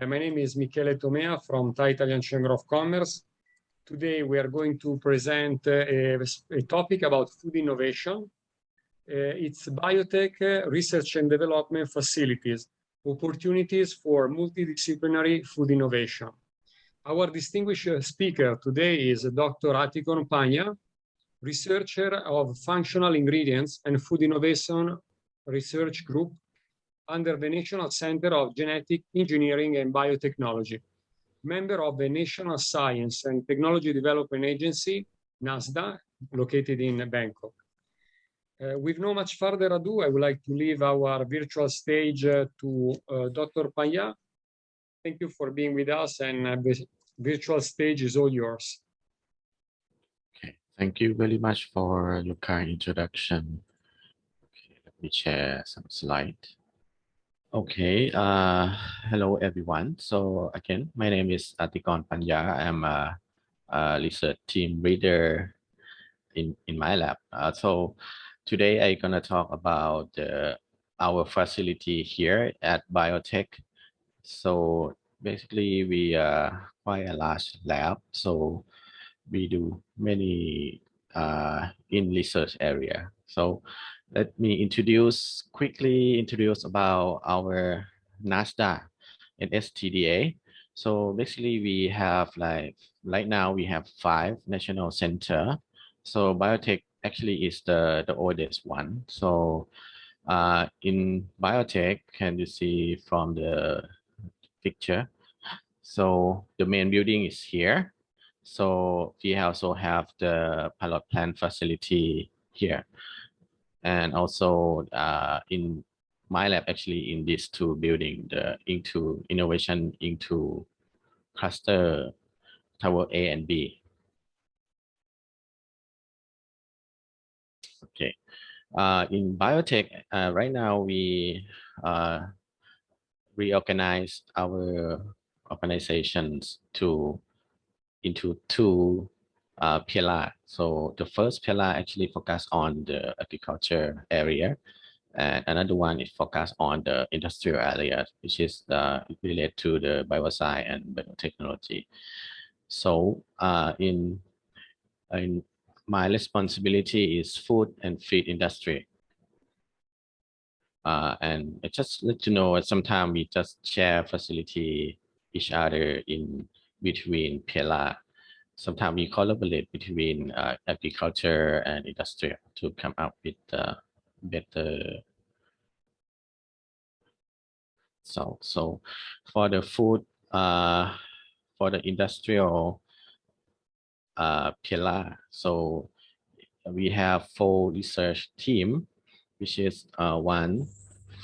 My name is Michele Tomea from Thai Italian Chamber of Commerce. Today we are going to present a topic about food innovation. It's BIOTEC Research and Development Facilities, opportunities for multidisciplinary food innovation. Our distinguished speaker today is Dr. Atikorn Panya, researcher of Functional Ingredients and Food Innovation Research Group under the National Center of Genetic Engineering and Biotechnology, member of the National Science and Technology Development Agency, NSTDA, located in Bangkok. With no much further ado, I would like to leave our virtual stage to Dr. Panya. Thank you for being with us, and the virtual stage is all yours. Okay, thank you very much for your kind introduction. Okay, let me share some slides. Okay, hello everyone. So again, my name is Atikorn Panya. I'm a research team leader in my lab. So today I'm gonna talk about our facility here at BIOTEC. So basically we are quite a large lab. So we do many in research area. So let me quickly introduce about our NSTDA and NSTDA. So basically we have right now we have 5 national center. So BIOTEC actually is the oldest one. So in BIOTEC, can you see from the picture? So the main building is here. So we also have the pilot plant facility here. And also in my lab, actually in these 2 buildings, the innovation into cluster tower A and B. Okay. In BIOTEC, right now we reorganize our organizations into 2 pillars. So the first pillar actually focus on the agriculture area, and another one is focused on the industrial area, which is related to the bioscience and biotechnology. So in my responsibility is food and feed industry. And I just let you know, sometimes we just share facility each other in between pillar. Sometimes we collaborate between agriculture and industry to come up with better. So for the food, for the industrial pillar, so we have 4 research team, which is 1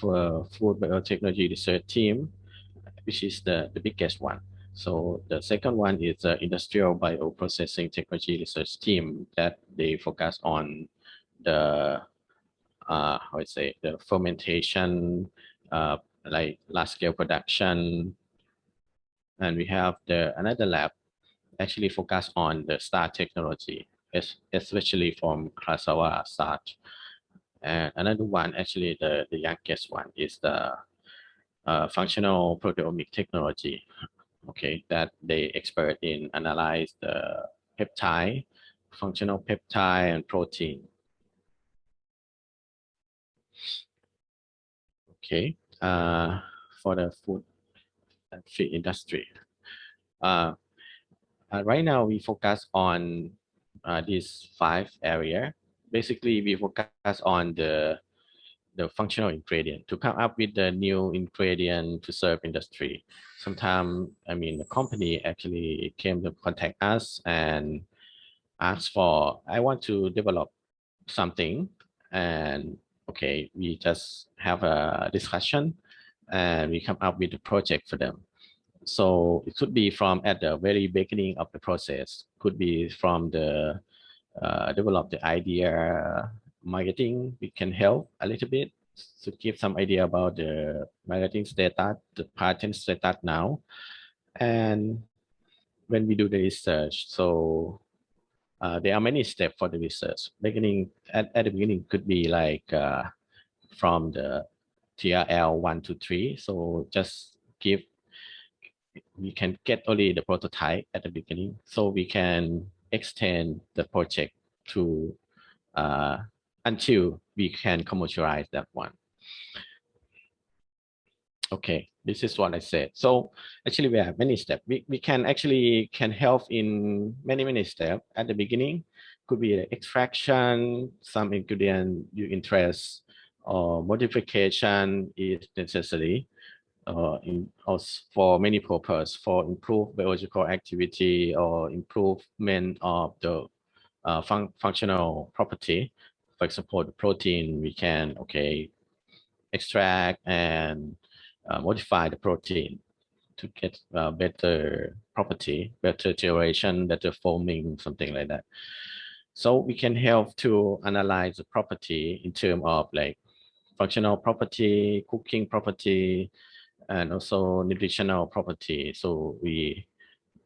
for food biotechnology research team, which is the biggest one. So the second one is the industrial bioprocessing technology research team that they focus on the the fermentation, like large scale production. And we have another lab actually focus on the starch technology, especially from cassava starch. And another one, actually the youngest one, is the functional proteomic technology. Okay, that they expert in analyze the peptide, functional peptide and protein. Okay, for the food and feed industry. Right now we focus on these 5 areas. Basically, we focus on the functional ingredient to come up with the new ingredient to serve industry. Sometimes, I mean, the company actually came to contact us and asked for, I want to develop something, and okay, we just have a discussion and we come up with a project for them. So it could be from at the very beginning of the process, could be from the develop the idea, marketing. We can help a little bit to give some idea about the marketing status, the patent status now. And when we do the research, so there are many steps for the research. Beginning at the beginning could be like from the TRL 1 to 3. So just give we can get only the prototype at the beginning, so we can extend the project to until we can commercialize that one. Okay, this is what I said. So actually we have many steps. We can actually help in many steps. At the beginning, could be the extraction, some ingredient you interest, or modification is necessary. For many purposes, for improved biological activity or improvement of the functional property. For example, the protein, we can extract and modify the protein to get better property, better duration, better foaming, something like that. So we can help to analyze the property in terms of like functional property, cooking property, and also nutritional property. So we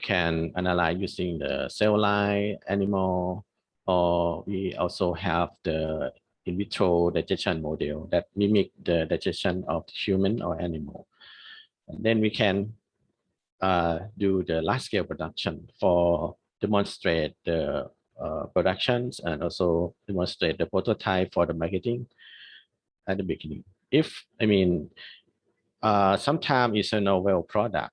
can analyze using the cell line, animal, or we also have the in vitro digestion model that mimic the digestion of human or animal. And then we can do the large scale production for demonstrate the productions and also demonstrate the prototype for the marketing at the beginning. Sometimes it's a novel product,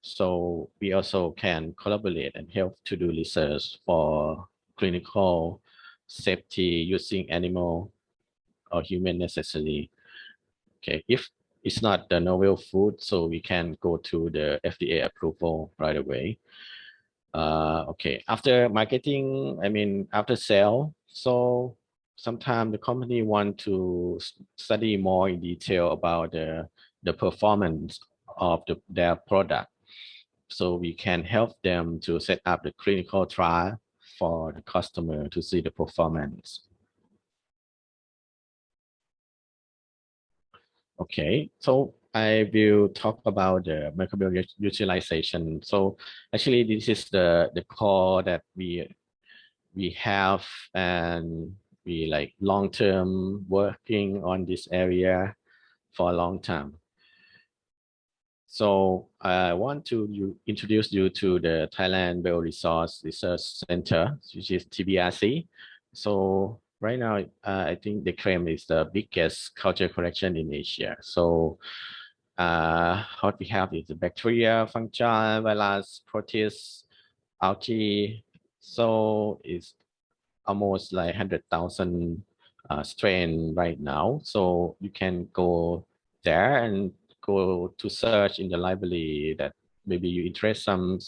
so we also can collaborate and help to do research for clinical safety using animal or human necessarily. Okay, if it's not the novel food, so we can go to the FDA approval right away. Okay, after marketing, after sale, so sometimes the company want to study more in detail about the performance of their product. So we can help them to set up the clinical trial for the customer to see the performance. Okay, so I will talk about the microbial utilization. So actually, this is the core that we have, and we like long-term working on this area for a long time. So I want to introduce you to the Thailand Bioresource Research Center, which is TBRC. So right now, I think the claim is the biggest culture collection in Asia. So what we have is the bacteria, fungi, virus, protists, algae. So it's almost like 100,000 strain right now. So you can go there and go to search in the library that maybe you interest some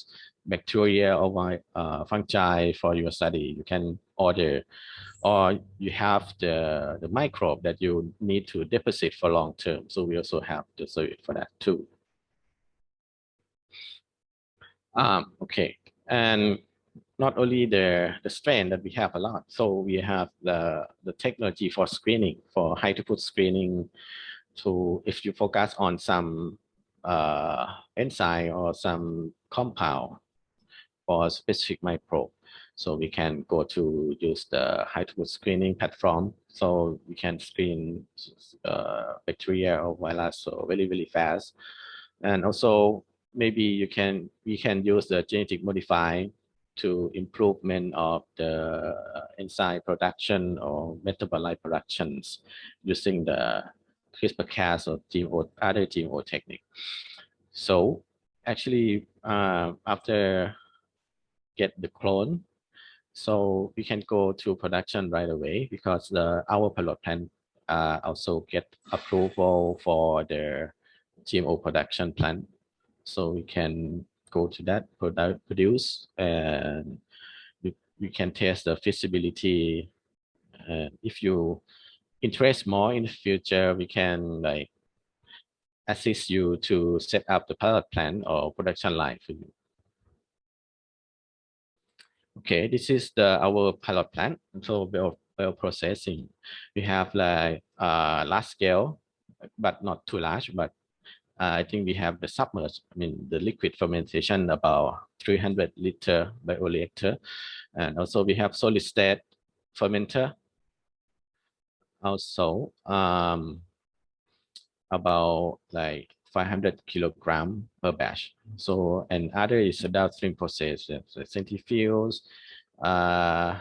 bacteria or fungi for your study. You can order, or you have the microbe that you need to deposit for long term. So we also have the service for that too. Okay, and not only the strain that we have a lot, so we have the technology for screening, for high throughput screening. So if you focus on some enzyme or some compound for a specific microbe, so we can go to use the high throughput screening platform. So we can screen bacteria or virus so very fast, and also maybe we can use the genetic modifier to improvement of the enzyme production or metabolite productions using the CRISPR-Cas or other GMO technique. So actually, after get the clone, so we can go to production right away because our pilot plant also get approval for the GMO production plant. So we can go to that produce, and we can test the feasibility. If you interest more in the future, we can like assist you to set up the pilot plant or production line for you. Okay, this is our pilot plant. So bioprocessing, we have like large scale, but not too large, but I think we have the submerged, the liquid fermentation about 300 liter bioreactor. And also we have solid state fermenter. Also about like 500 kilogram per batch. So, and other is a downstream process, so centrifuge, I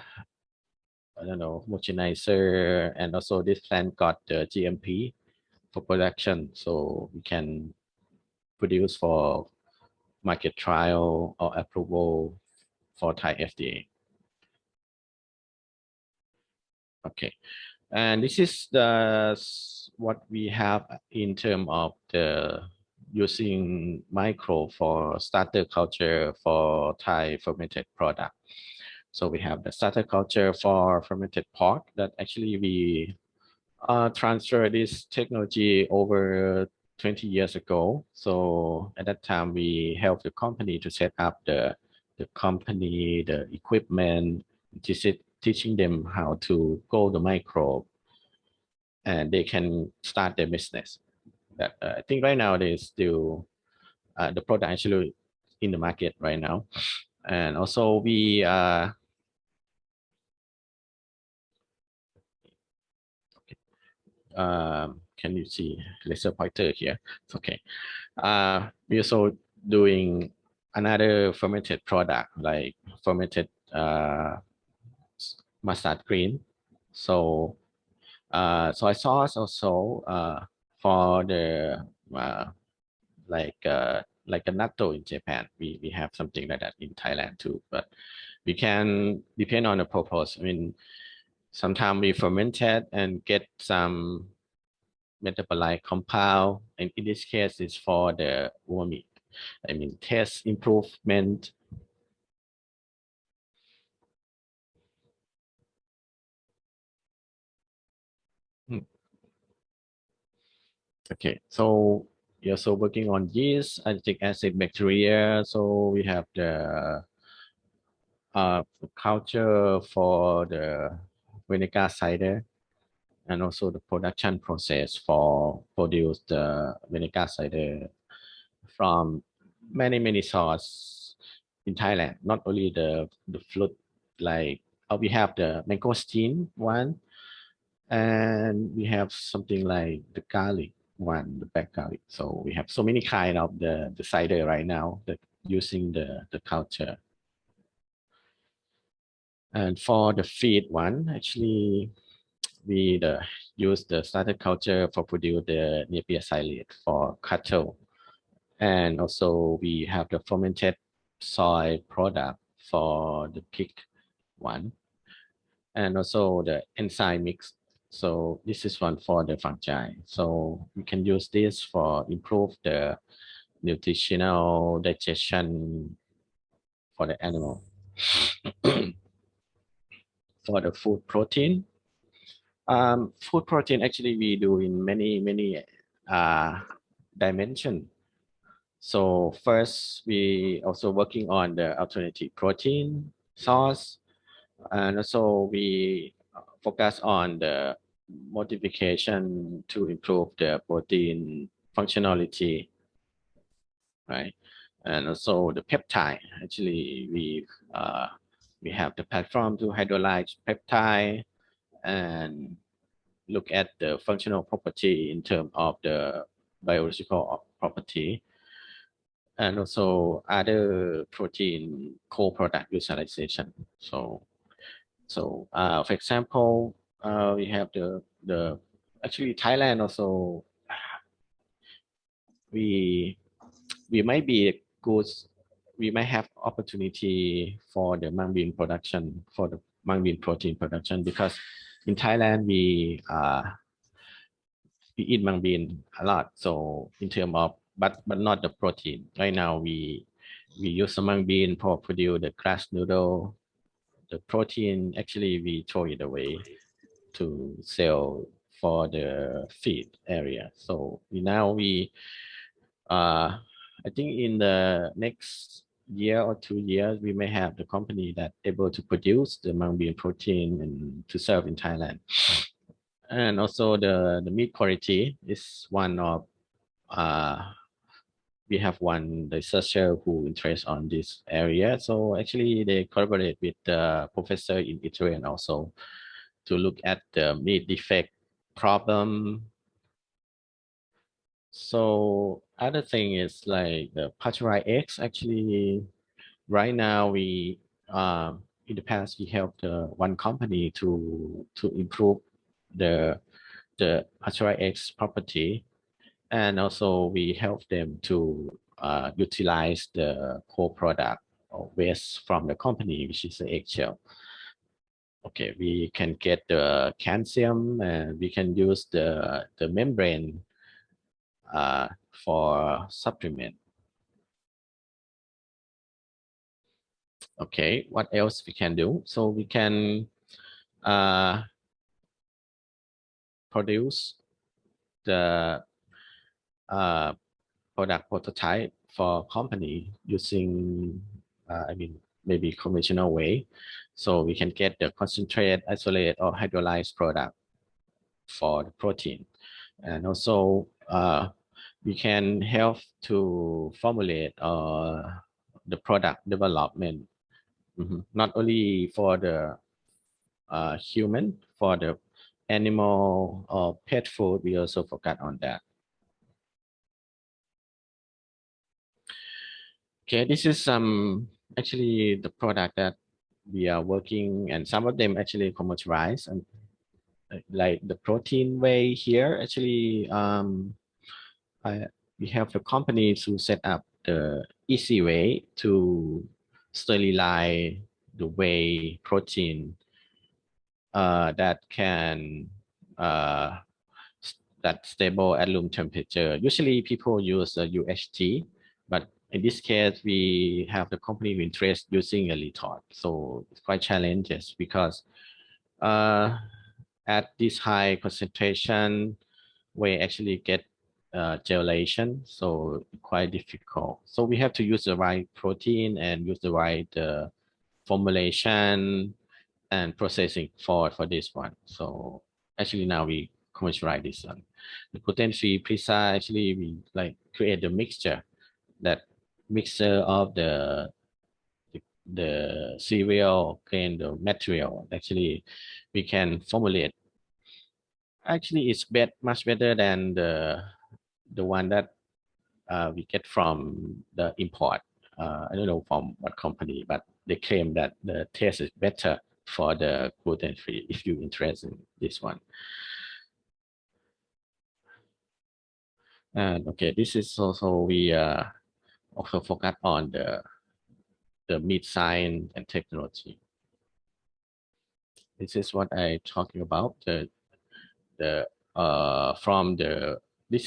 don't know, homogenizer, and also this plant got the GMP for production, so we can produce for market trial or approval for Thai FDA. Okay, and this is what we have in terms of the using micro for starter culture for Thai fermented product. So we have the starter culture for fermented pork that actually we transfer this technology over 20 years ago. So at that time, we helped the company to set up the company, the equipment, teaching them how to grow the microbe, and they can start their business. That I think right now they still the product actually in the market right now, and also we can you see laser pointer here? Okay. We also doing another fermented product like fermented mustard green. So soy sauce also for the like a natto in Japan. We have something like that in Thailand too, but we can depend on the purpose. I mean, sometimes we ferment it and get some metabolite compound, and in this case it's for the umami. I mean, taste improvement. Okay, so you're also working on yeast, acetic acid, bacteria. So we have the culture for the vinegar cider, and also the production process for produce the vinegar cider from many sources in Thailand. Not only the fruit, like we have the mangosteen one, and we have something like the garlic one, the black garlic. So we have so many kind of the cider right now that using the culture. And for the feed one, actually, we use the starter culture for produce the Napier silage for cattle. And also we have the fermented soy product for the pig one. And also the enzyme mix. So this is one for the fungi. So we can use this for improve the nutritional digestion for the animal. For the food protein, actually we do in many dimension. So first, we also working on the alternative protein source, and also we focus on the modification to improve the protein functionality, right? And also the peptide. Actually, we have the platform to hydrolyze peptide and look at the functional property in terms of the biological property, and also other protein co-product utilization. So for example, we have the actually Thailand also, we might be good, we might have opportunity for the mung bean production, for the mung bean protein production, because in Thailand we eat mung bean a lot. So in terms of but not the protein. Right now we use mung bean for produce the grass noodle. The protein actually we throw it away to sell for the feed area. So I think in the next year or 2 years, we may have the company that able to produce the mung bean protein and to serve in Thailand. And also the meat quality is one of we have one researcher who interests on this area. So actually they collaborate with the professor in Italy and also to look at the meat defect problem. So other thing is like the pasteurized eggs. Actually, right now we in the past we helped one company to improve the pasteurized eggs property, and also we help them to utilize the co-product or waste from the company, which is the eggshell. Okay, we can get the calcium and we can use the membrane for supplement. Okay, what else we can do? So we can produce the product prototype for company using, I mean, maybe conventional way. So we can get the concentrate, isolate, or hydrolyzed product for the protein. And also we can help to formulate the product development, not only for the human, for the animal or pet food, we also focus on that. Okay, this is actually the product that we are working, and some of them actually commercialized, and like the protein whey here. Actually, we have the company to set up the easy way to sterilize the whey protein that can that stable at room temperature. Usually people use a UHT, but in this case we have the company interest using a retort. So it's quite challenges because at this high concentration we actually get gelation, so quite difficult. So we have to use the right protein and use the right formulation and processing for this one. So actually now we commercialize this one. The gluten-free pizza, actually we like create the mixture, that mixture of the cereal and the material. Actually we can formulate. Actually it's much better than the one that we get from the import. I don't know from what company, but they claim that the taste is better for the gluten-free if you're interested in this one. And okay, this is also we also focus on the meat science and technology. This is what I talking about. This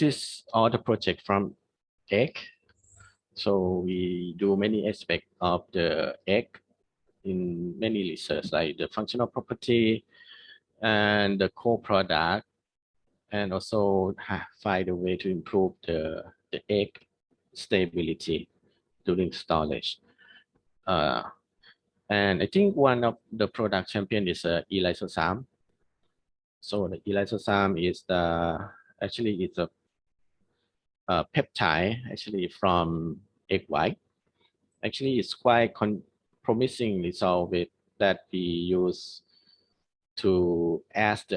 is all the project from egg. So we do many aspects of the egg in many research, like the functional property and the core product, and also find a way to improve the egg stability during storage. And I think one of the product champion is E-lysozyme. So the E-lysozyme is actually it's a peptide actually from egg white. Actually, it's quite promising result with that we use to add the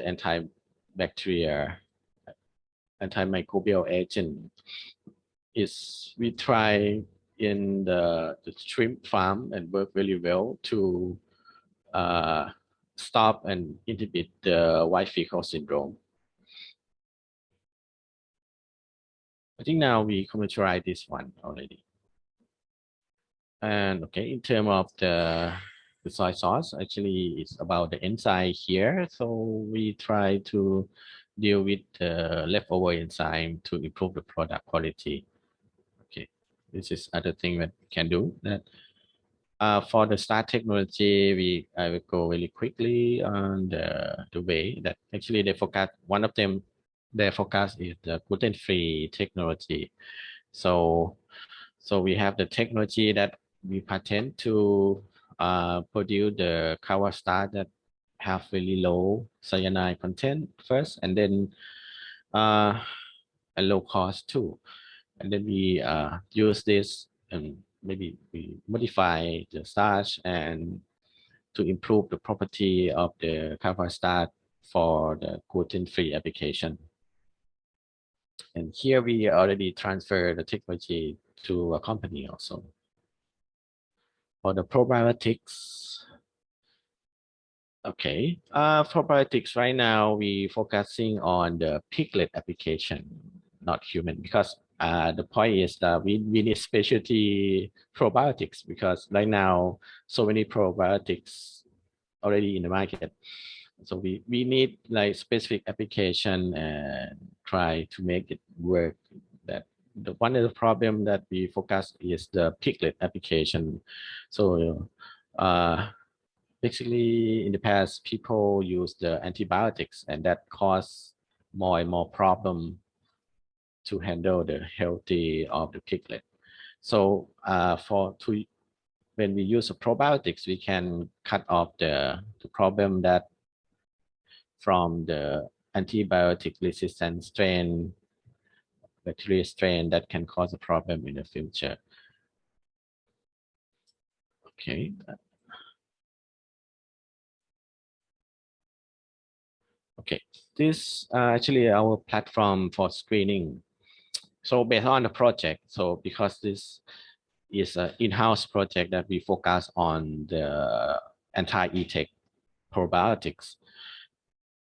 antimicrobial agent. Is we try in the shrimp farm and work very well to stop and inhibit the white fecal syndrome. I think now we commercialize this one already. And okay, in terms of the soy sauce, actually it's about the enzyme here. So we try to deal with the leftover enzyme to improve the product quality. Okay, this is other thing that we can do. That for the start technology, I will go really quickly on the way that actually they focus. One of them, their focus is the gluten-free technology. So we have the technology that we patent to produce the cover starch that have really low cyanide content first, and then a low cost too. And then we use this and maybe we modify the starch and to improve the property of the cover starch for the gluten-free application. And here we already transfer the technology to a company also. For the probiotics, okay, probiotics right now we focusing on the piglet application, not human, because the point is that we need specialty probiotics because right now so many probiotics already in the market. So we need like specific application and try to make it work. That one of the problem that we focus is the piglet application. So basically in the past people use the antibiotics and that cause more and more problem to handle the healthy of the piglet. So when we use probiotics, we can cut off the problem that from the antibiotic resistant strain, bacteria strain that can cause a problem in the future. Okay. Okay, this actually our platform for screening. So based on the project, so because this is an in-house project that we focus on the anti-intake probiotics.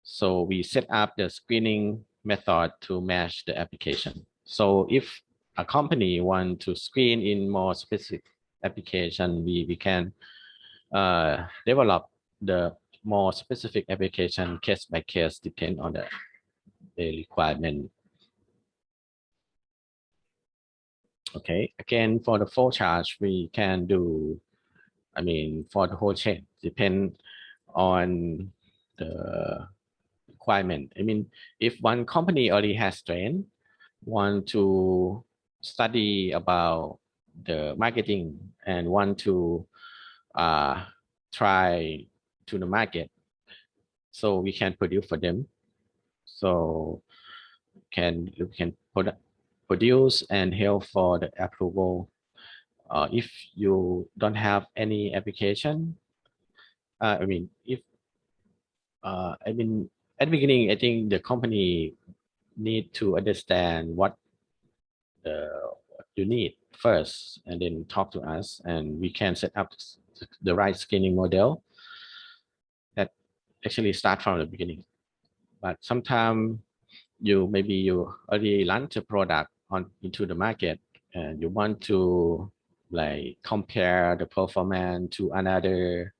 So we set up the screening method to match the application. So if a company want to screen in more specific application, we can develop the more specific application case by case, depend on the requirement. Okay, again, for the flow chart, we can do, I mean, for the whole chain, depend on the requirement. I mean, if one company already has strain, want to study about the marketing and want to try to the market, so we can produce for them. So we can produce and help for the approval. If you don't have any application, I mean, at the beginning, I think the company need to understand what you need first, and then talk to us, and we can set up the right screening model that actually start from the beginning. But sometimes maybe you already launch a product into the market, and you want to like compare the performance to another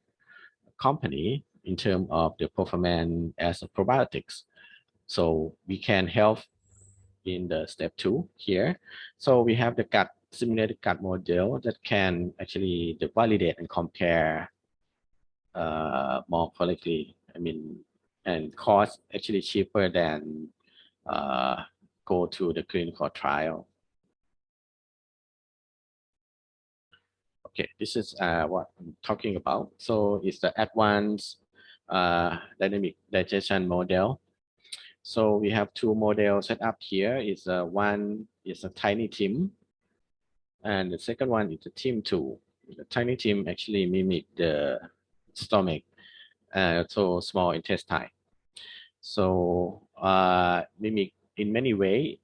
company in terms of the performance as a probiotics. So we can help in the step 2 here. So we have the simulated gut model that can actually validate and compare more correctly. I mean, and cost actually cheaper than go to the clinical trial. Okay, this is what I'm talking about. So it's the advanced dynamic digestion model. So we have 2 models set up here. One is a tiny tim, and the second one is a tim 2. The tiny tim actually mimic the stomach, so small intestine. So mimic in many ways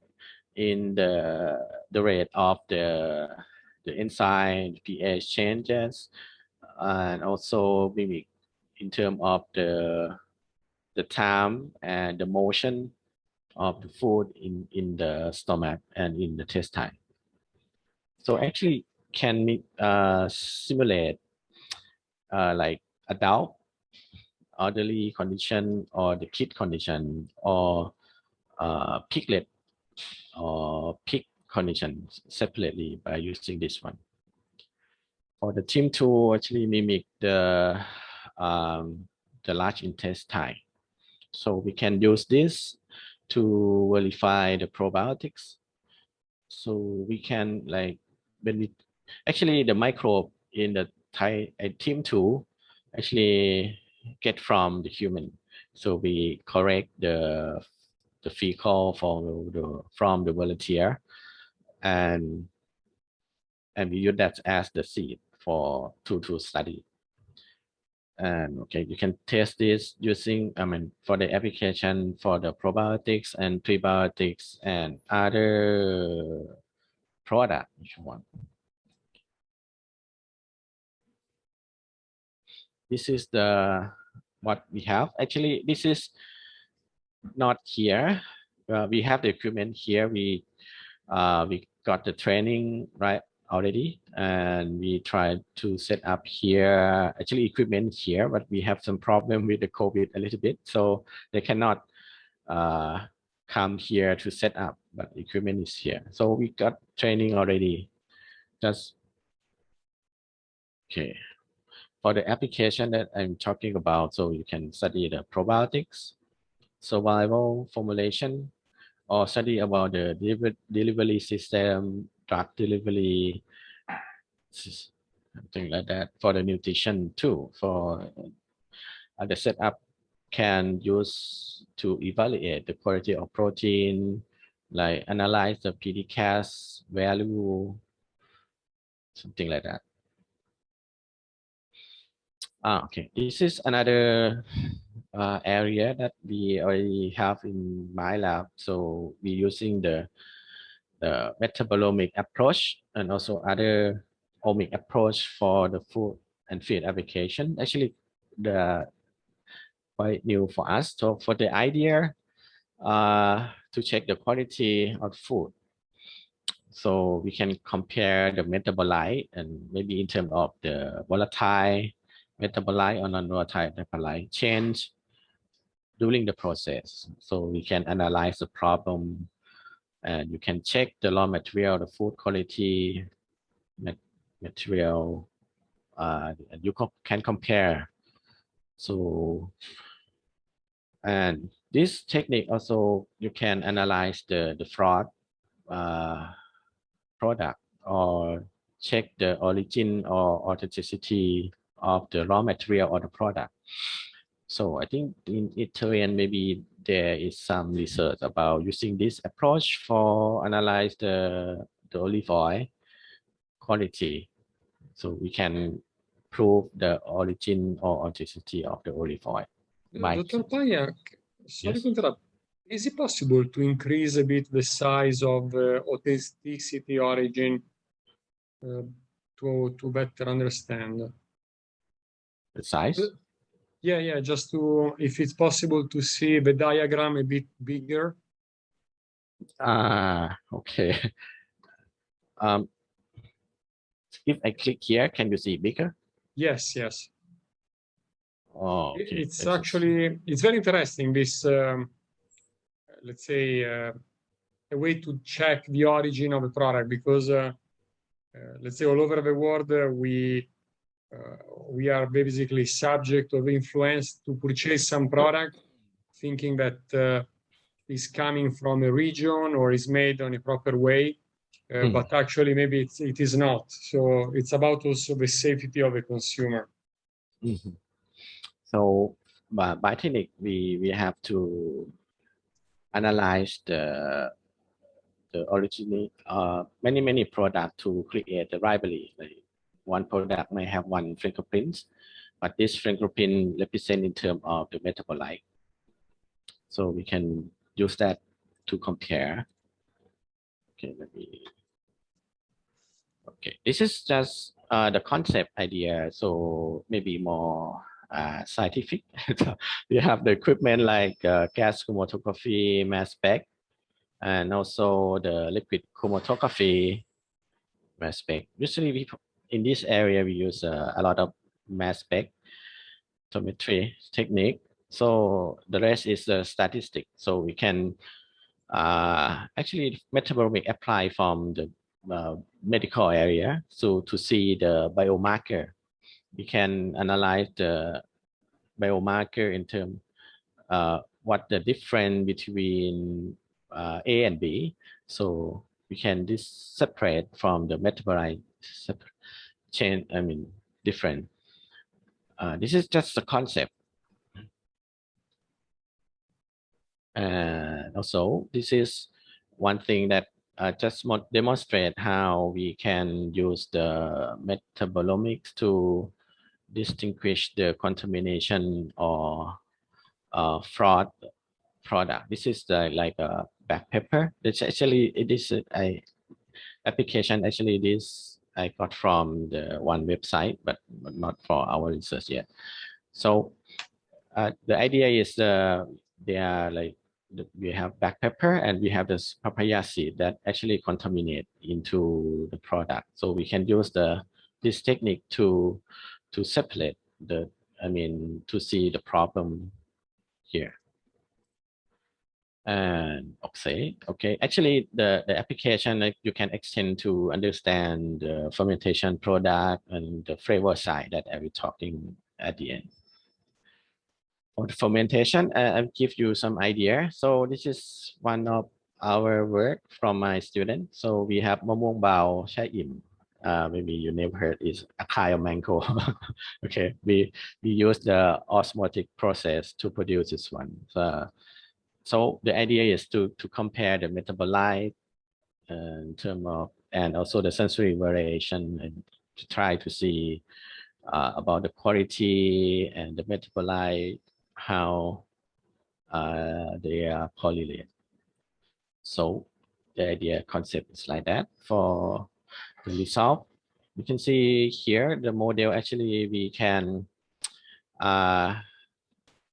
in the rate of the enzyme, the pH changes, and also mimic in terms of the time and the motion of the food in the stomach and in the intestine. So actually can simulate like adult, elderly condition, or the kid condition, or piglet or pig conditions separately by using this one. For the team 2 actually mimic the large intestine. So we can use this to verify the probiotics. So we can like actually the microbe in the team 2 actually get from the human. So we correct the fecal from the volunteer, and we use that as the seed to study. And okay, you can test this using, for the application for the probiotics and prebiotics and other product if you want. This is the what we have. Actually, this is not here. We have the equipment here. We got the training right already, and we tried to set up here actually equipment here, but we have some problem with the COVID a little bit, so they cannot come here to set up, but equipment is here. So we got training already. Just okay. For the application that I'm talking about, so you can study the probiotics, survival formulation, or study about the delivery system, drug delivery, something like that. For the nutrition too, for the setup can use to evaluate the quality of protein, like analyze the PDCAS value, something like that. Okay, this is another area that we already have in my lab. So we're using the metabolomic approach and also other omic approach for the food and feed application. Actually, the quite new for us. So for the idea to check the quality of food, so we can compare the metabolite and maybe in terms of the volatile metabolite or non-volatile metabolite change during the process. So we can analyze the problem, and you can check the raw material, the food quality material, and you can compare. So, and this technique also, you can analyze the fraud product or check the origin or authenticity of the raw material or the product. So I think in Italy and maybe there is some research about using this approach for analyze the olive oil quality. So we can prove the origin or authenticity of the olive oil. Dr. Panya, sorry Yes. to interrupt. Is it possible to increase a bit the size of authenticity origin to better understand? The size? Yeah, just to, if it's possible to see the diagram a bit bigger. Okay. If I click here, can you see bigger? Yes. Oh, okay. It's actually, it's very interesting, this, let's say, a way to check the origin of a product, because let's say all over the world, we are basically subject of influence to purchase some product, thinking that is coming from a region or is made on a proper way, but actually maybe it is not. So it's about also the safety of the consumer. Mm-hmm. So by technique, we have to analyze the original many product to create the library. Like one product may have one fingerprint, but this fingerprint represent in terms of the metabolite. So we can use that to compare. Okay, this is just the concept idea. So maybe more scientific. We have the equipment like gas chromatography, mass spec, and also the liquid chromatography mass spec. Usually in this area, we use a lot of mass spectrometry technique. So the rest is the statistic. So we can actually metabolomic apply from the medical area. So to see the biomarker, we can analyze the biomarker in terms what the difference between A and B. So we can separate from the metabolite chain. Different. This is just a concept. And also, this is one thing that just demonstrate how we can use the metabolomics to distinguish the contamination or fraud product. This is like a black pepper. It's actually, it is a application. Actually, this I got from the one website, but not for our research yet. So the idea is they are like, we have black pepper and we have this papaya seed that actually contaminate into the product. So we can use this technique to separate to see the problem here. And okay. Actually, the application, like, you can extend to understand the fermentation product and the flavor side that I will talking at the end. For the fermentation, I'll give you some idea. So this is one of our work from my student. So we have mamong bao chai im. Maybe you never heard, is a kind of mango. Okay, we use the osmotic process to produce this one. So the idea is to compare the metabolite in terms of, and also the sensory variation, and to try to see about the quality and the metabolite, how they are correlated. So the idea concept is like that. For the result, you can see here the model. Actually, we can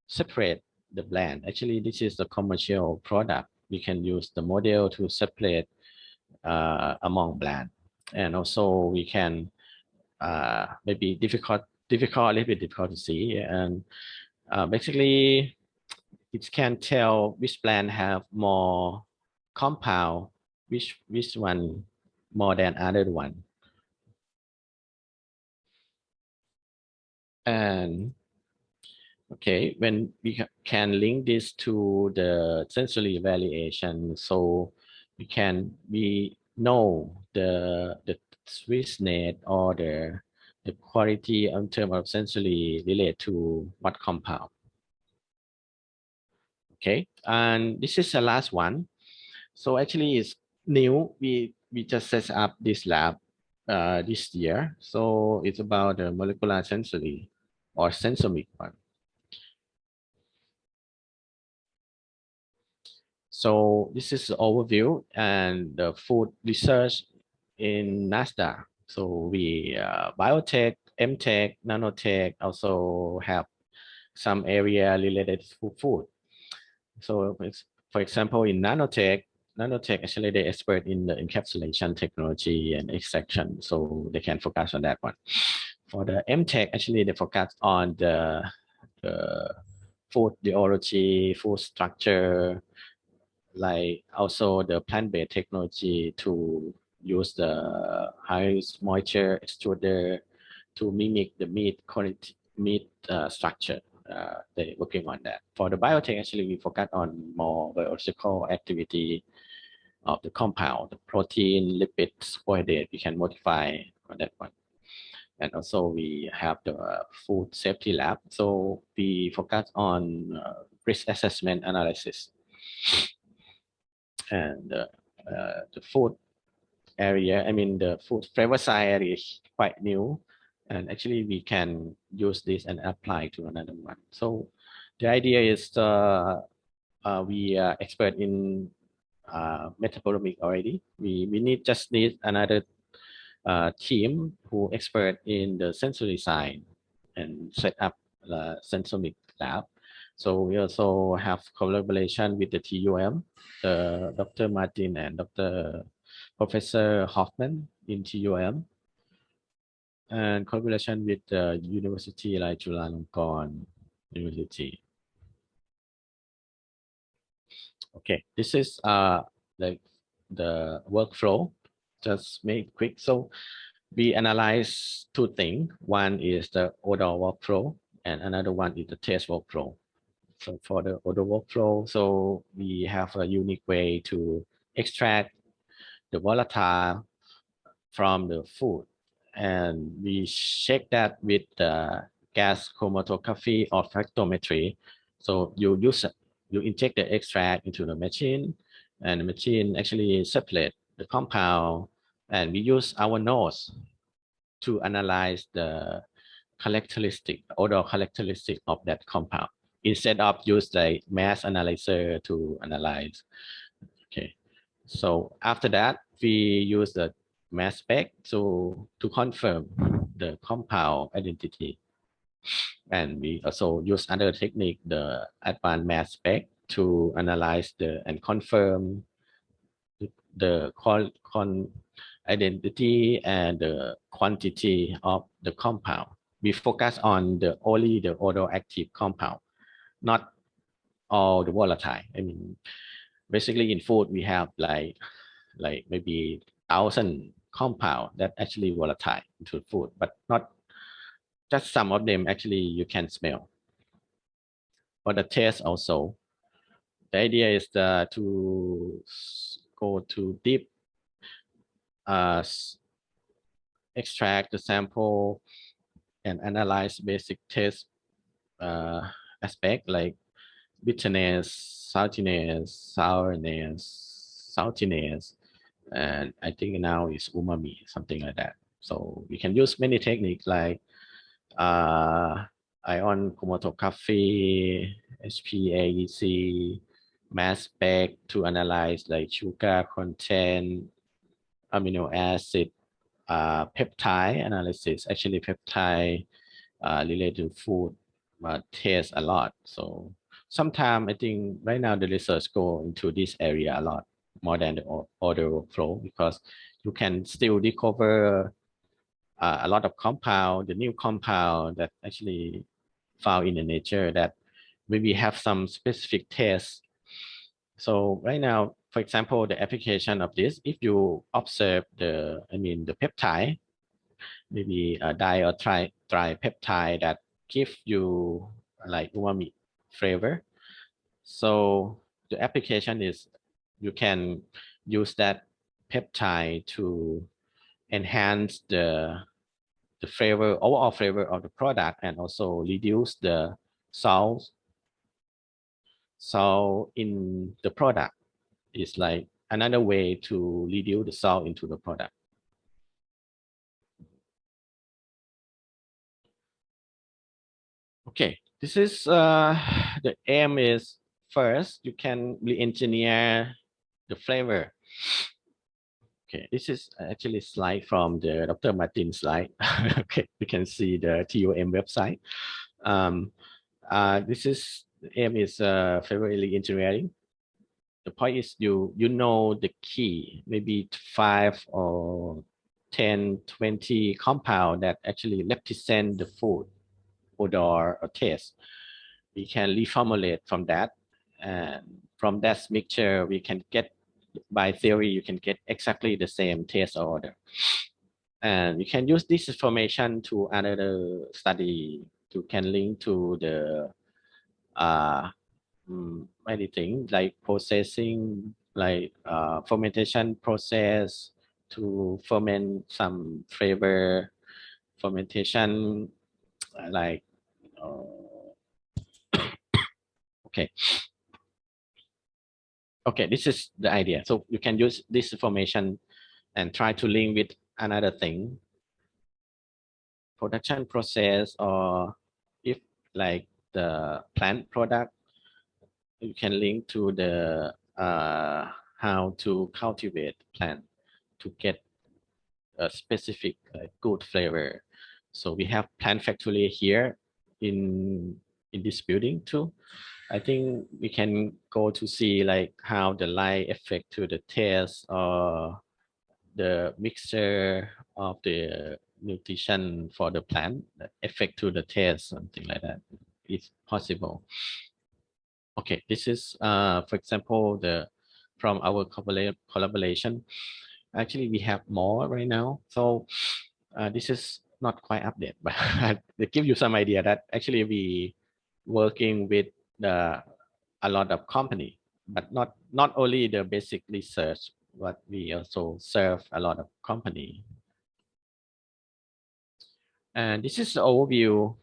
separate the blend. Actually, this is the commercial product. We can use the model to separate among blend, and also we can maybe a little bit difficult to see, and basically it can tell which blend have more compound, which one more than other one. And okay, when we can link this to the sensory variation, so we know the sweetness or the quality in terms of sensory relate to what compound. Okay, and this is the last one. So actually, it's new. We just set up this lab this year. So it's about the molecular sensory or sensomic one. So this is the overview and the food research in NSTDA. So we biotech, MTech, nanotech also have some area related to food. So for example, in nanotech actually they expert in the encapsulation technology and extraction, so they can focus on that one. For the MTech, actually they focus on the food biology, food structure, like also the plant-based technology to use the high moisture extruder to mimic the meat quality, meat structure. They're working on that. For the biotech, actually, we focus on more biological activity of the compound, the protein, lipids, carbohydrate. We can modify on that one. And also we have the food safety lab. So we focus on risk assessment analysis. And the food area, the food flavor side area is quite new. And actually we can use this and apply to another one. So the idea is we are expert in metabolomic already. We just need another team who expert in the sensory side and set up the sensomic lab. So we also have collaboration with the TUM, Dr. Martin and Professor Hoffman in TUM, and collaboration with the university like Chulalongkorn University. Okay, this is like the workflow. Just make it quick. So we analyze two things. One is the odor workflow, and another one is the taste workflow. So for the odor workflow, so we have a unique way to extract the volatile from the food, and we check that with the gas chromatography or olfactometry. So you inject the extract into the machine, and the machine actually separate the compound, and we use our nose to analyze the odor characteristic of that compound instead of use the mass analyzer to analyze. Okay, so after that we use the mass spec to confirm the compound identity, and we also use other technique, the advanced mass spec, to analyze and confirm the identity and the quantity of the compound. We focus on only the odor active compound, not all the volatile. I mean, basically in food we have like maybe 1,000 compound that actually volatile into food, but not just some of them actually you can smell. For the taste also, the idea is to go to deep, extract the sample and analyze basic taste aspect like bitterness, saltiness, sourness, saltiness, and I think now is umami, something like that. So we can use many techniques like ion chromatography, HPAEC, mass spec to analyze like sugar content, amino acid, peptide analysis. Actually, peptide related to food taste a lot. So sometimes I think right now the research go into this area a lot more than the other flow, because you can still discover a lot of compound, the new compound that actually found in the nature that maybe have some specific taste. So right now, for example, the application of this, if you observe the peptide, maybe a di or tripeptide that give you like umami flavor. So the application is you can use that peptide to enhance the flavor, overall flavor of the product, and also reduce the salt. So in the product is like another way to reduce the salt into the product. Okay, this is the aim is first you can re-engineer the flavor. Okay, this is actually a slide from the Dr. Martin slide. Okay, you can see the TOM website. This is the aim is flavor re-engineering. The point is you know the key, maybe 5 or 10, 20 compound that actually represent the food odor or taste. We can reformulate from that, and from that mixture we can get, by theory you can get exactly the same taste or odor, and you can use this information to another study to can link to the anything like processing, like fermentation process to ferment some flavor, fermentation like okay, this is the idea. So you can use this information and try to link with another thing, production process, or if like the plant product, you can link to the how to cultivate plant to get a specific good flavor. So we have plant factory here in this building too. I think we can go to see like how the light affect to the taste or the mixture of the nutrition for the plant affect to the taste, something like that. It's possible. Okay, this is for example from our collaboration. Actually, we have more right now. So this is not quite updated, but to give you some idea that actually we working with a lot of company, but not only the basic research, but we also serve a lot of company. And this is the overview,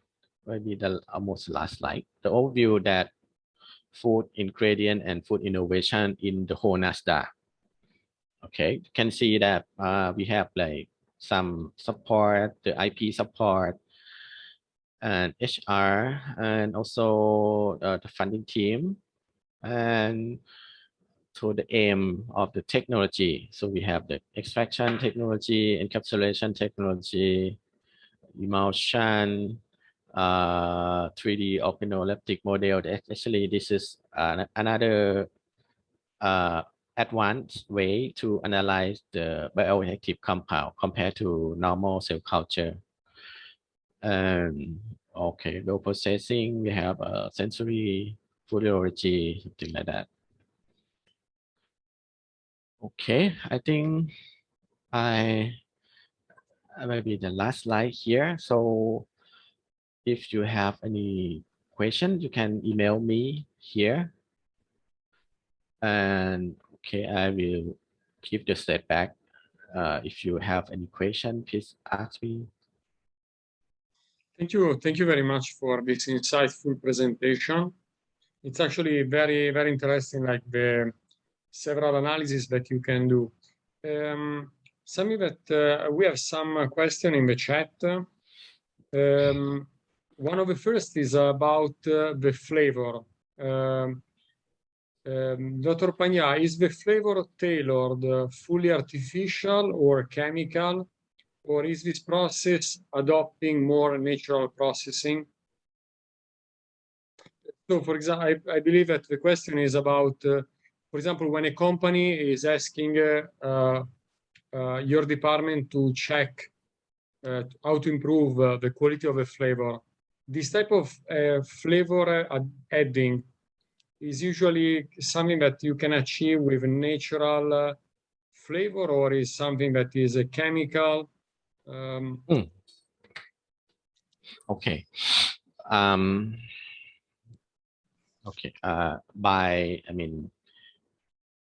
maybe the almost last slide, the overview that food ingredient and food innovation in the whole NSTDA. Okay, you can see that we have like some support, the IP support, and HR, and also the funding team, and to the aim of the technology. So we have the extraction technology, encapsulation technology, emulsion, 3D organoleptic model. Actually, this is another advanced way to analyze the bioactive compound compared to normal cell culture. And okay, low processing, we have sensory physiology, something like that. Okay, I think I maybe the last slide here. So if you have any question, you can email me here. And okay, I will give the step back. If you have any question, please ask me. Thank you very much for this insightful presentation. It's actually very, very interesting, like the several analyses that you can do. Something that we have some question in the chat. One of the first is about the flavor. Dr. Panya, is the flavor tailored fully artificial or chemical, or is this process adopting more natural processing? So, for example, I believe that the question is about, for example, when a company is asking your department to check how to improve the quality of a flavor, this type of flavor adding is usually something that you can achieve with a natural flavor, or is something that is a chemical? Okay. Okay.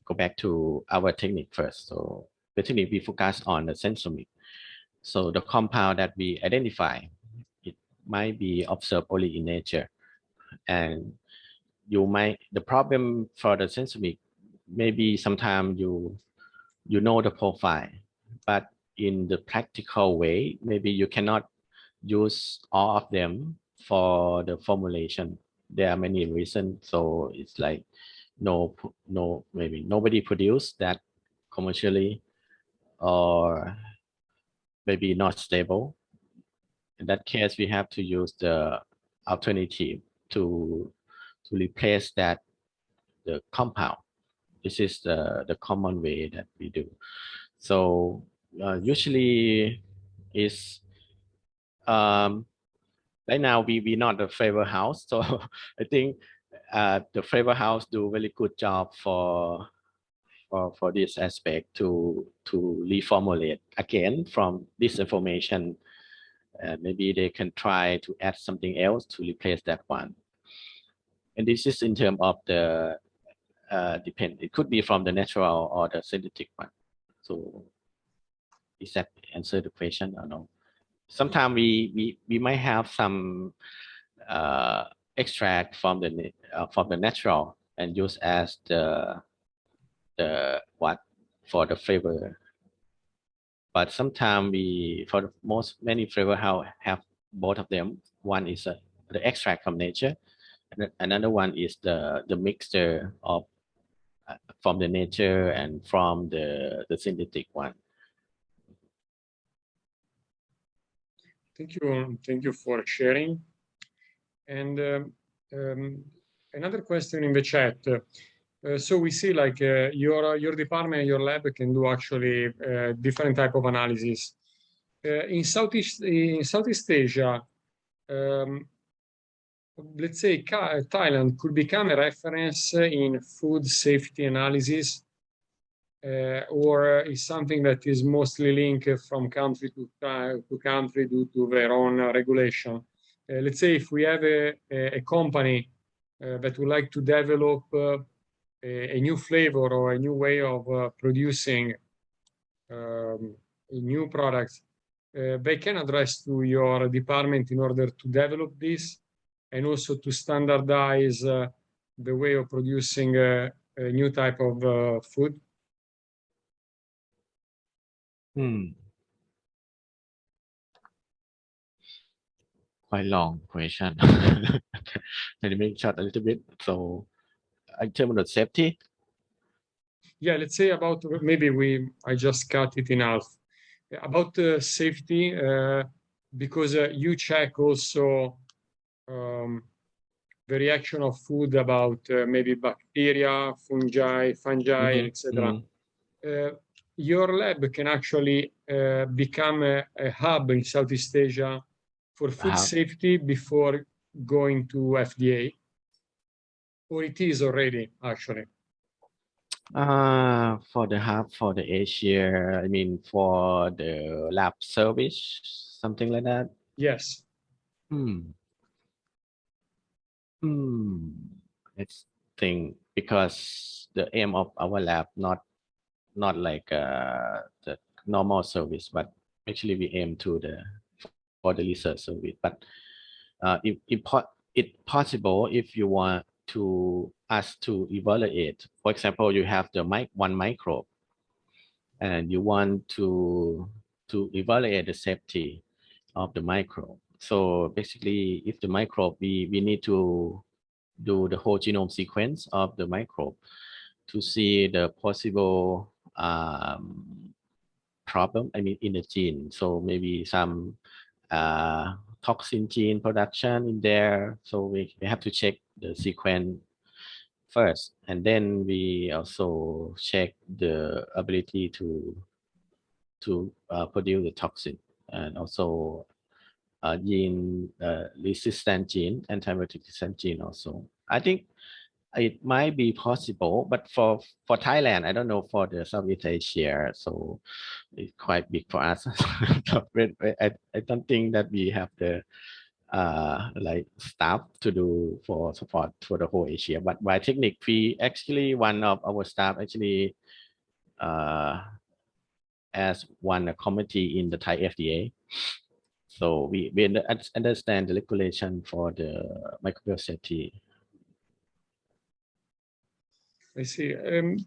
Go back to our technique first. So the technique we focus on the sensomic. So the compound that we identify, it might be observed only in nature, and the problem for the sensomic, maybe sometimes you know the profile, but in the practical way, maybe you cannot use all of them for the formulation. There are many reasons. So it's like maybe nobody produced that commercially, or maybe not stable. In that case, we have to use the alternative to replace the compound. This is the common way that we do. So usually is right now we not the flavor house. So I think the flavor house do really good job for this aspect to reformulate again from this information. Maybe they can try to add something else to replace that one. And this is in terms of the it could be from the natural or the synthetic one. So is that answer the question or no? Sometimes we might have some extract from the natural and use as the what for the flavor. But sometimes for many flavor have both of them. One is the extract from nature, and another one is the mixture of from the nature and from the synthetic one. Thank you for sharing. And another question in the chat. So we see like your department, your lab can do actually different type of analysis. In Southeast Asia, let's say Thailand could become a reference in food safety analysis, or is something that is mostly linked from country to country due to their own regulation. Let's say if we have a company that would like to develop a new flavor or a new way of producing new products, they can address to your department in order to develop this and also to standardize the way of producing a new type of food. quite long question. Let me make short a little bit. So, in terms of safety, yeah, let's say about maybe I just cut it in half about safety because you check also the reaction of food about maybe bacteria, fungi, etc. Your lab can actually become a hub in Southeast Asia for food safety before going to FDA, or it is already actually. For the hub for the Asia, I mean for the lab service, something like that. Yes. Let's think, because the aim of our lab not like the normal service, but actually we aim to for the research service. But if it's possible, if you want to us to evaluate, for example, you have the one microbe and you want to evaluate the safety of the microbe. So basically, if the microbe, we need to do the whole genome sequence of the microbe to see the possible problem, I mean, in the gene. So maybe some toxin gene production in there. So we have to check the sequence first, and then we also check the ability to produce the toxin, and also gene resistant gene, antibiotic resistant gene also. I think it might be possible, but for Thailand, I don't know for the Southeast Asia, so it's quite big for us. I don't think that we have the like staff to do for support for the whole Asia. But by technique, we actually, one of our staff actually as one committee in the Thai FDA. So we understand the regulation for the microbial safety. I see.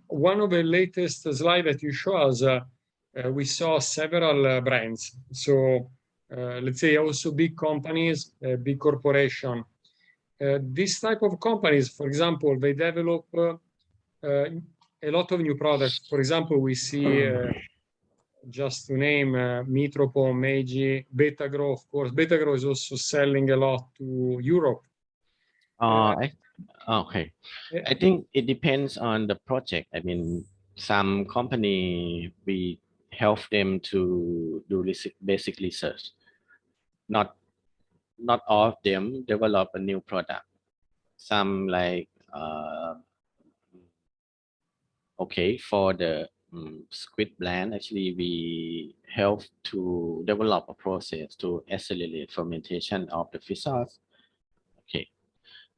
One of the latest slides that you show us, we saw several brands. So let's say also big companies, big corporation. This type of companies, for example, they develop a lot of new products. For example, we see, just to name, Mitropon, Meiji, Betagrow, of course. Betagrow is also selling a lot to Europe. Okay. I think it depends on the project. I mean, some company, we help them to do basic research. Not all of them develop a new product. Some like okay, for the squid blend, actually we help to develop a process to accelerate fermentation of the fish sauce. Okay,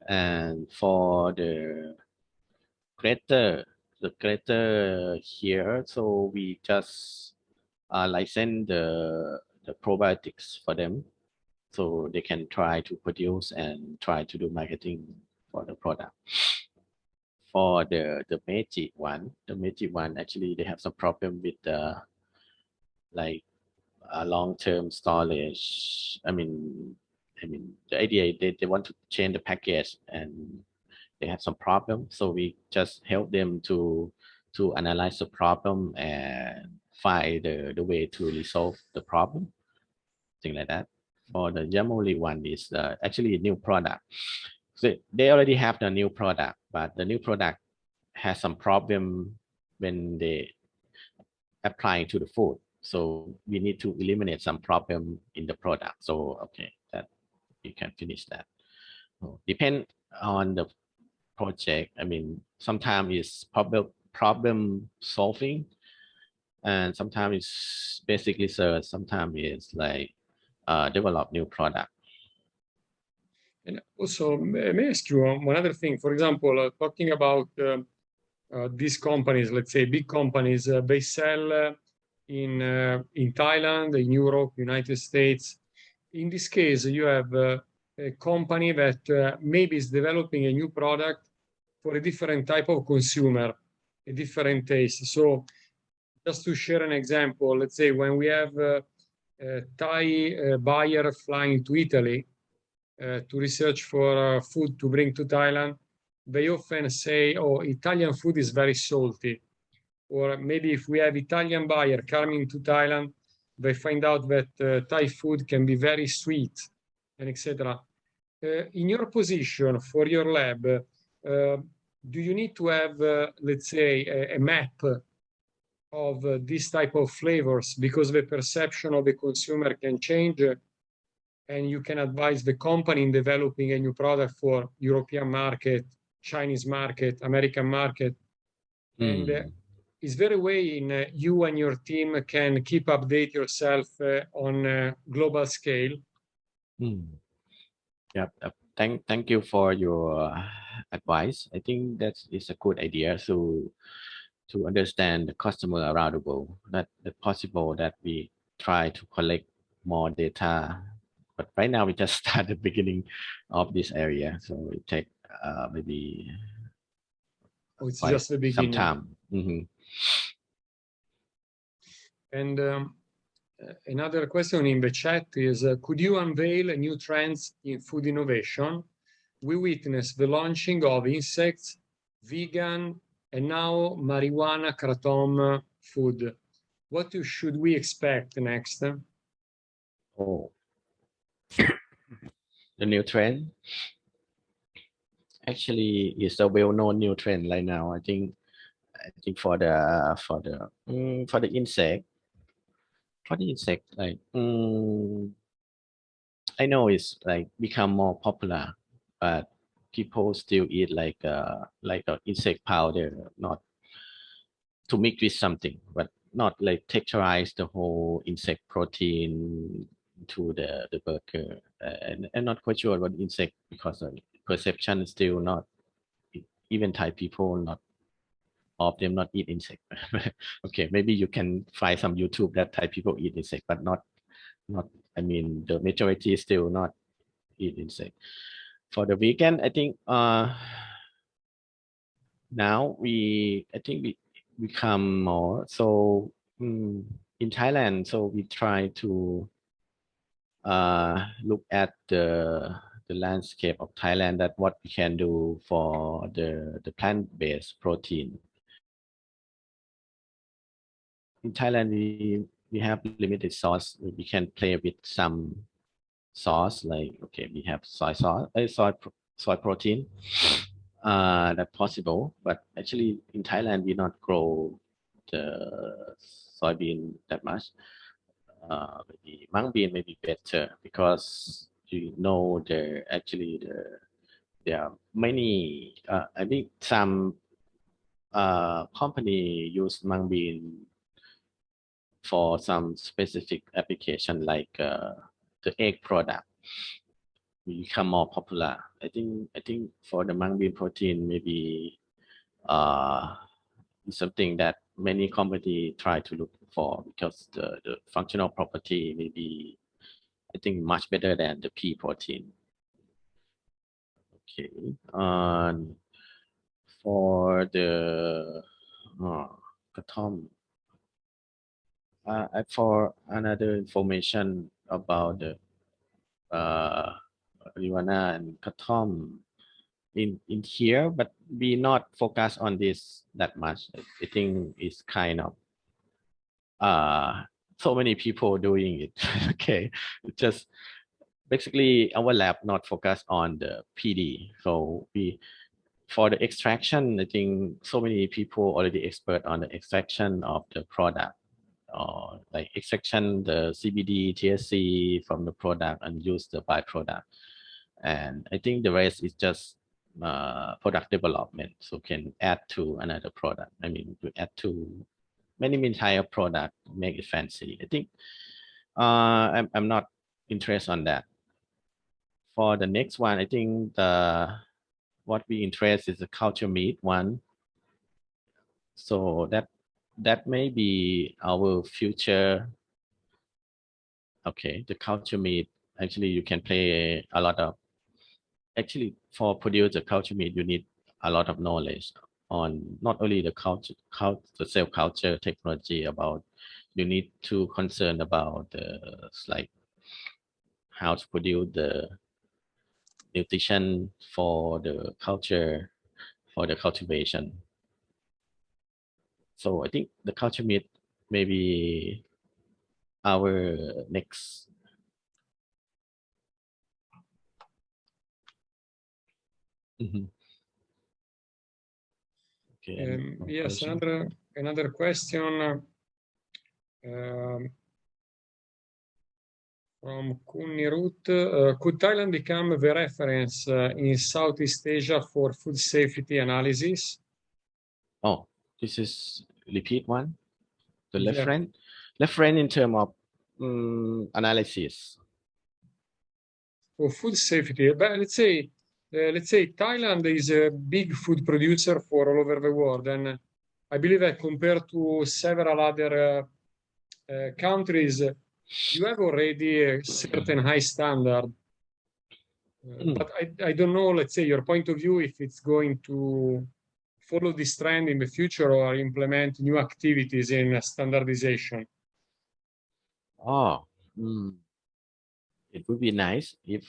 and for the grater here, so we just license the probiotics for them, so they can try to produce and try to do marketing for the product. For the Meiji one, actually they have some problem with the like long-term storage. I mean the idea they want to change the package and they have some problem, so we just help them to analyze the problem and find the way to resolve the problem, thing like that. For the Yamoli one is actually a new product. So they already have the new product, but the new product has some problem when they apply to the food. So we need to eliminate some problem in the product. So okay, that you can finish that. Depend on the project. I mean, sometimes it's problem solving, and sometimes it's basic research. Sometimes it's like develop new product. And also, may I ask you one other thing? For example, talking about these companies, let's say big companies, they sell in Thailand, in Europe, United States. In this case, you have a company that maybe is developing a new product for a different type of consumer, a different taste. So just to share an example, let's say when we have a Thai buyer flying to Italy, to research for food to bring to Thailand, they often say, oh, Italian food is very salty. Or maybe if we have Italian buyer coming to Thailand, they find out that Thai food can be very sweet and etc. In your position for your lab, do you need to have, let's say, a map of this type of flavors because the perception of the consumer can change and you can advise the company in developing a new product for European market, Chinese market, American market. And is there a way in you and your team can keep update yourself on a global scale? Yeah, thank you for your advice. I think that is a good idea to understand the customer around the world. That possible that we try to collect more data, but right now we just start the beginning of this area, so it take maybe it's just the beginning. Some time. And another question in the chat is, could you unveil new trends in food innovation? We witnessed the launching of insects, vegan, and now marijuana kratom food. What should we expect next? Oh, the new trend actually is a well-known new trend right now. I think for the insect. For the insect, like I know it's like become more popular, but people still eat like a insect powder, not to mix with something, but not like texturize the whole insect protein to the burger. And I'm not quite sure what insect because the perception is still not. Even Thai people not all of them not eat insect. Okay, maybe you can find some YouTube that Thai people eat insect, but not. I mean, the majority still not eat insect. For the vegan, I think now we become more so in Thailand. So we try to look at the landscape of Thailand, that what we can do for the plant-based protein. In Thailand, we have limited sauce. We can play with some sauce, like okay, we have soy sauce, soy protein. That's possible, but actually in Thailand we not grow the soybean that much. Maybe mung bean may be better because you know there are many. I think some company use mung bean for some specific application, like the egg product become more popular. I think for the mung bean protein, maybe something that many company try to look for because the functional property may be, I think, much better than the pea protein. Okay. For the kratom. For another information about the marijuana and kratom in here, but we not focus on this that much. I think it's kind of so many people doing it. Okay, it's just basically our lab not focus on the PD. So for the extraction, I think so many people already expert on the extraction of the product. Like extraction the CBD, THC from the product and use the byproduct. And I think the rest is just product development. So can add to another product. I mean, to add to many entire product, make it fancy. I think I'm not interested on that. For the next one, I think what we interest is the culture meat one. So that may be our future. Okay, the culture meat, actually you can play a lot of, actually for produce the culture meat, you need a lot of knowledge on not only the the cell culture technology about, you need to concern about the like how to produce nutrition for the culture, for the cultivation. So I think the culture meat may be our next. Mhm. Okay. Yes, question? another question from Kunirut. Could Thailand become the reference in Southeast Asia for food safety analysis? Oh, this is repeat one. The Yeah. left friend in terms of analysis. For food safety, but let's say Thailand is a big food producer for all over the world, and I believe that compared to several other countries, you have already a certain high standard. But I don't know, let's say, your point of view, if it's going to follow this trend in the future or implement new activities in standardization. Oh, it would be nice if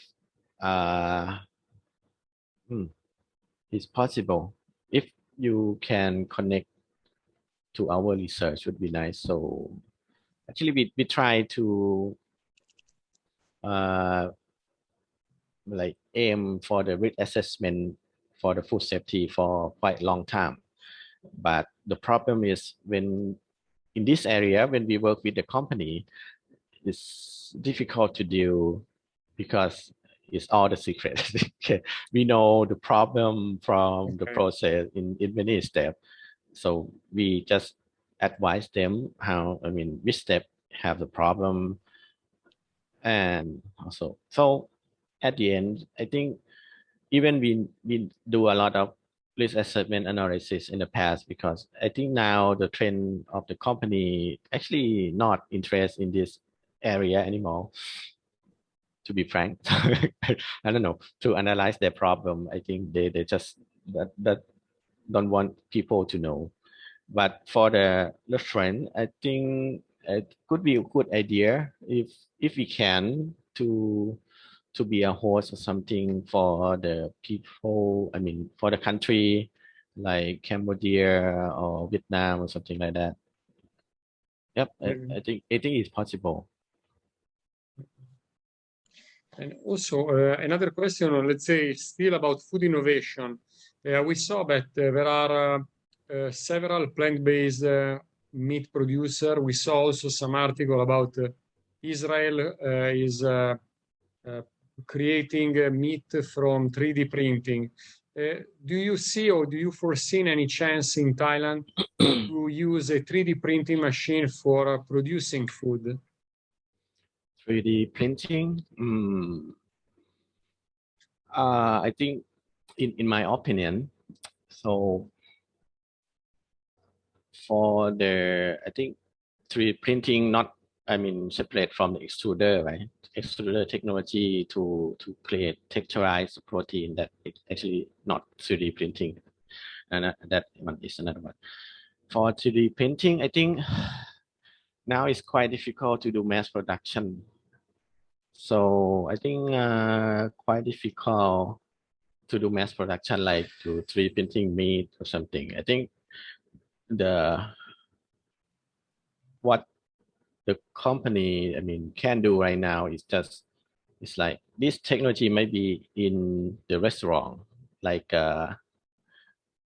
it's possible. If you can connect to our research, would be nice. So actually, we try to like aim for the risk assessment for the food safety for quite a long time. But the problem is when in this area, when we work with the company, it's difficult to do because it's all the secret. We know the problem from the process in many steps. So we just advise them how, I mean, which step have the problem. And also, so at the end, I think even we do a lot of risk assessment analysis in the past because I think now the trend of the company actually not interested in this area anymore. To be frank, I don't know, to analyze their problem. I think they just that don't want people to know. But for the reference, I think it could be a good idea if we can to be a host or something for the people. I mean, for the country like Cambodia or Vietnam or something like that. Yep, I think it's possible. And also another question, let's say, still about food innovation. We saw that there are several plant-based meat producers. We saw also some article about Israel is creating meat from 3D printing. Do you see or do you foresee any chance in Thailand to use a 3D printing machine for producing food? 3D printing. I think, in my opinion, so for the, I think 3D printing not, I mean, separate from the extruder, right? Extruder technology to create texturized protein that it's actually not 3D printing, and that one is another one. For 3D printing, I think now it's quite difficult to do mass production. So I think quite difficult to do mass production, like to 3D printing meat or something. I think what the company, I mean, can do right now is just, it's like this technology might be in the restaurant, like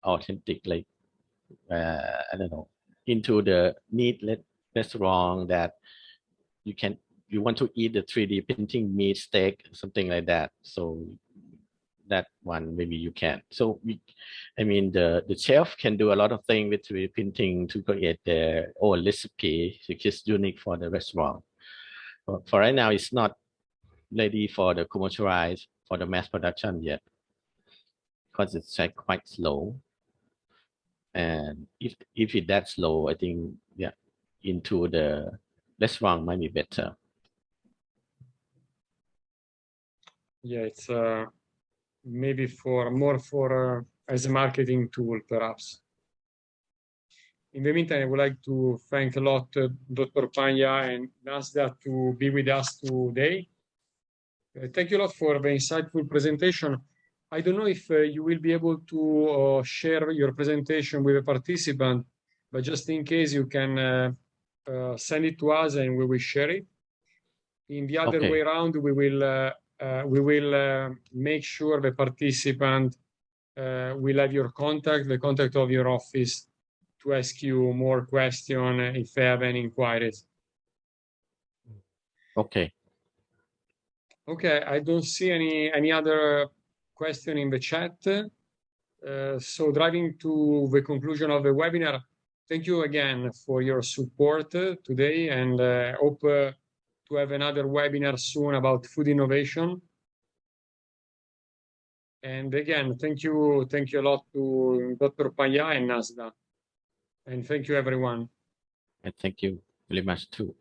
authentic, like I don't know, into the neat restaurant that you want to eat the 3D printing meat steak, something like that. So that one maybe you can. So I mean, the chef can do a lot of things with 3D printing to create their own recipe, which is unique for the restaurant. For right now, it's not ready for the commercialized, for the mass production yet, because it's like quite slow. And if it's that slow, I think into the restaurant might be better. Yeah, it's maybe more for as a marketing tool, perhaps. In the meantime, I would like to thank a lot Dr. Panya and Nasda to be with us today. Thank you a lot for the insightful presentation. I don't know if you will be able to share your presentation with a participant, but just in case you can send it to us and we will share it. In the other way around, we will make sure the participant will have your contact, the contact of your office, to ask you more questions if they have any inquiries. Okay. Okay, I don't see any other question in the chat. So driving to the conclusion of the webinar, thank you again for your support today, and hope to have another webinar soon about food innovation. And again, thank you a lot to Dr. Panya and Nasda. And thank you, everyone. And thank you very much too.